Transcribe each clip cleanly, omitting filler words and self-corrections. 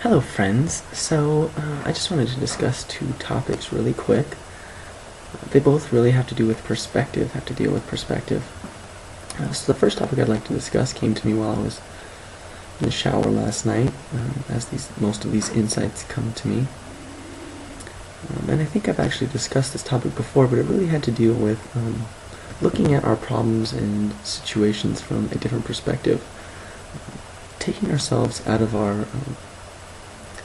Hello friends, I just wanted to discuss two topics really quick. They both really have to do with perspective, have to deal with perspective. So the first topic I'd like to discuss came to me while I was in the shower last night, as most of these insights come to me. And I think I've actually discussed this topic before, but it really had to deal with looking at our problems and situations from a different perspective. Taking ourselves out of our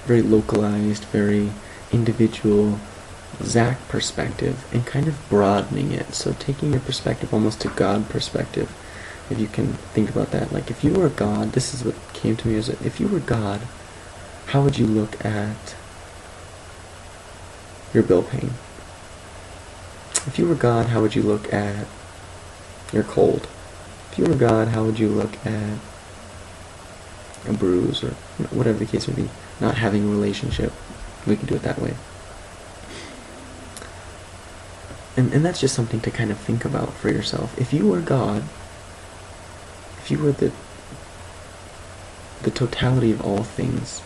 very localized, very individual Zach perspective and kind of broadening it. So taking your perspective almost to God perspective, if you can think about that. Like if you were God, this is what came to me, is that if you were God, how would you look at your bill paying? If you were God, how would you look at your cold? If you were God, how would you look at a bruise or whatever the case may be? Not having a relationship. We can do it that way. And that's just something to kind of think about for yourself. If you were God, if you were the totality of all things,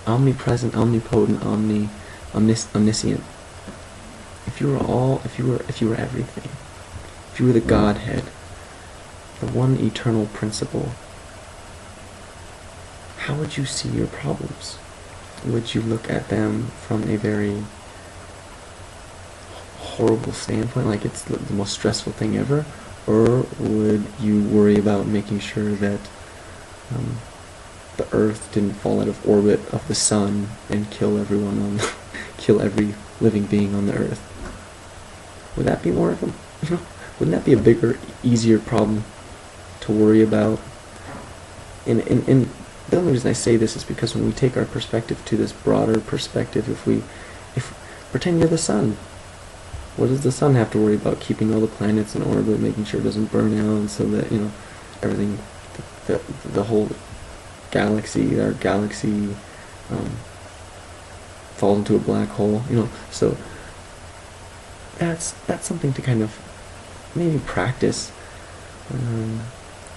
omnipresent, omnipotent, omniscient, if you were everything, if you were the Godhead, the one eternal principle, how would you see your problems? Would you look at them from a very horrible standpoint, like it's the most stressful thing ever? Or would you worry about making sure that the Earth didn't fall out of orbit of the sun and kill everyone kill every living being on the Earth? Would that be more of a, wouldn't that be a bigger, easier problem to worry about? And the only reason I say this is because when we take our perspective to this broader perspective, if pretend you're the sun, what does the sun have to worry about? Keeping all the planets in orbit, making sure it doesn't burn out, so that everything, the whole galaxy, our galaxy, falls into a black hole. So that's something to kind of maybe practice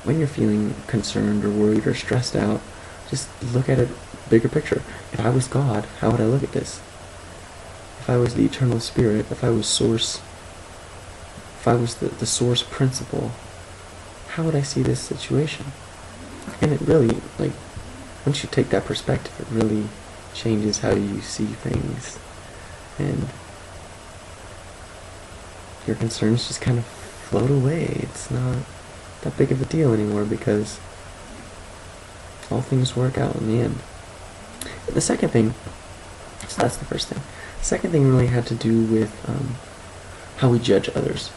when you're feeling concerned or worried or stressed out. Just look at it bigger picture. If I was God, how would I look at this? If I was the eternal spirit, if I was source, if I was the source principle, how would I see this situation? And it really, like, once you take that perspective, it really changes how you see things. And your concerns just kind of float away. It's not that big of a deal anymore because all things work out in the end. The second thing, so that's the first thing. The second thing really had to do with how we judge others.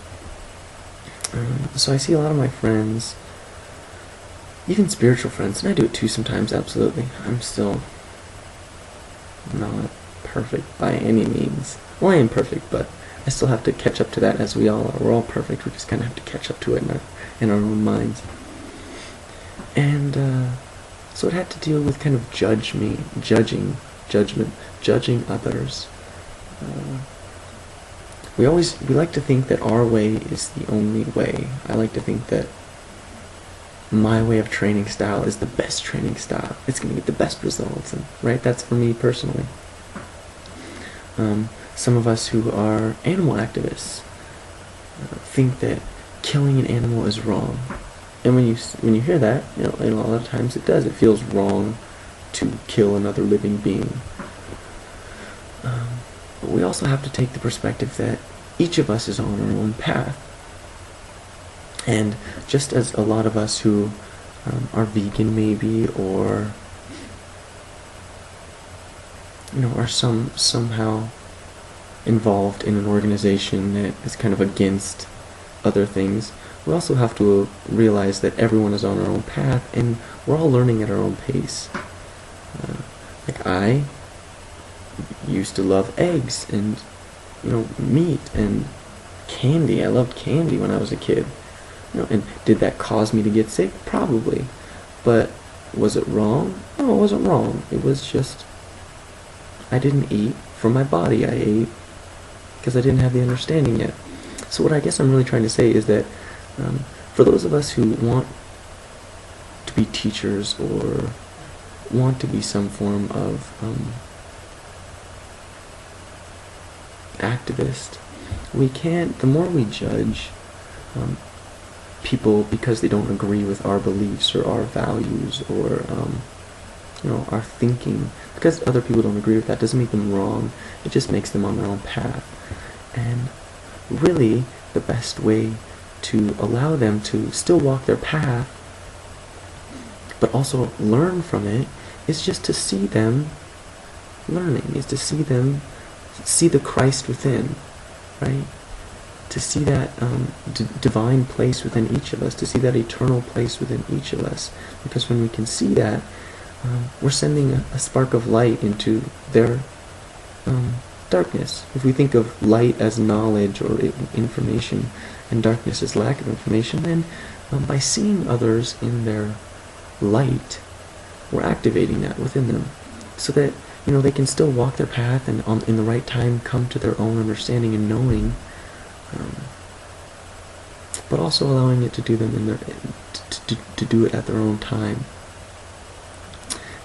So I see a lot of my friends, even spiritual friends, and I do it too sometimes, absolutely. I'm still not perfect by any means. Well, I am perfect, but I still have to catch up to that, as we all are. We're all perfect, we just kind of have to catch up to it in our own minds. And so it had to deal with kind of judging others. We like to think that our way is the only way. I like to think that my way of training style is the best training style. It's going to get the best results, and right? That's for me personally. Some of us who are animal activists think that killing an animal is wrong. And when you hear that, a lot of times it does. It feels wrong to kill another living being. But we also have to take the perspective that each of us is on our own path. And just as a lot of us who are vegan maybe, or are somehow involved in an organization that is kind of against other things, we also have to realize that everyone is on our own path, and we're all learning at our own pace. Like I used to love eggs and meat and candy. I loved candy when I was a kid. And did that cause me to get sick? Probably. But was it wrong? No, it wasn't wrong. It was just I didn't eat from my body. I ate because I didn't have the understanding yet. So what I guess I'm really trying to say is that for those of us who want to be teachers or want to be some form of activist, we can't, the more we judge people because they don't agree with our beliefs or our values or our thinking, because other people don't agree with that doesn't make them wrong, it just makes them on their own path. And really the best way to allow them to still walk their path but also learn from it is just to see them learning, is to see them see the Christ within, right? To see that divine place within each of us, to see that eternal place within each of us. Because when we can see that, we're sending a spark of light into their darkness. If we think of light as knowledge or information, and darkness as lack of information, then by seeing others in their light, we're activating that within them, so that they can still walk their path and in the right time come to their own understanding and knowing, but also allowing it to do them in their to do it at their own time.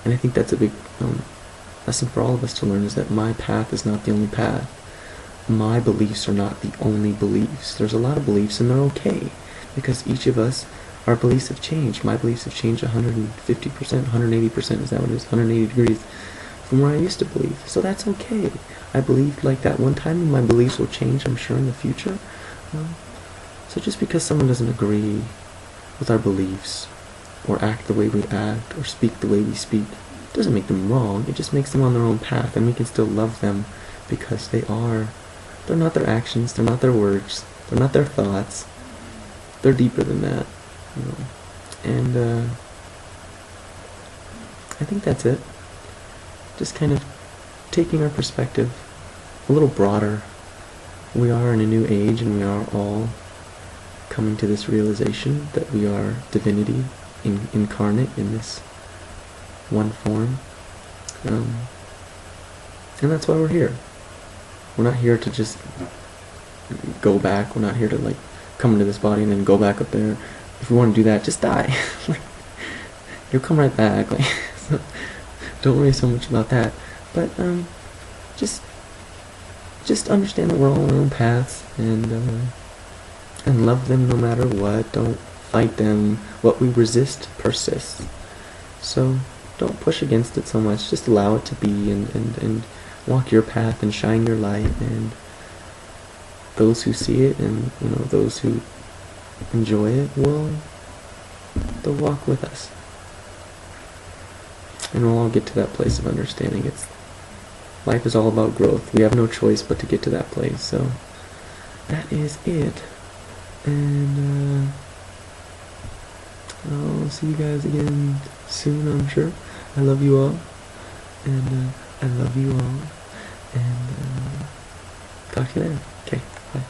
And I think that's a big lesson for all of us to learn, is that my path is not the only path. My beliefs are not the only beliefs. There's a lot of beliefs, and they're okay, because each of us, our beliefs have changed. My beliefs have changed 150%, 180%, is that what it is? 180 degrees from where I used to believe. So that's okay. I believed like that one time, and my beliefs will change, I'm sure, in the future. So just because someone doesn't agree with our beliefs, or act the way we act, or speak the way we speak, doesn't make them wrong. It just makes them on their own path, and we can still love them because they're not their actions, they're not their words, they're not their thoughts. They're deeper than that. And I think that's it. Just kind of taking our perspective a little broader. We are in a new age, and we are all coming to this realization that we are divinity incarnate in this one form. And that's why we're here. We're not here to just go back. We're not here to come into this body and then go back up there. If we want to do that, just die. You'll come right back. So don't worry so much about that. But just understand that we're all on our own paths, and love them no matter what. Don't fight them. What we resist persists. So don't push against it so much. Just allow it to be, and walk your path and shine your light. And those who see it, and those who enjoy it, they'll walk with us, and we'll all get to that place of understanding. Life is all about growth. We have no choice but to get to that place. So that is it. And I'll see you guys again soon, I'm sure. I love you all, and I love you all, and talk to you later. Okay, bye.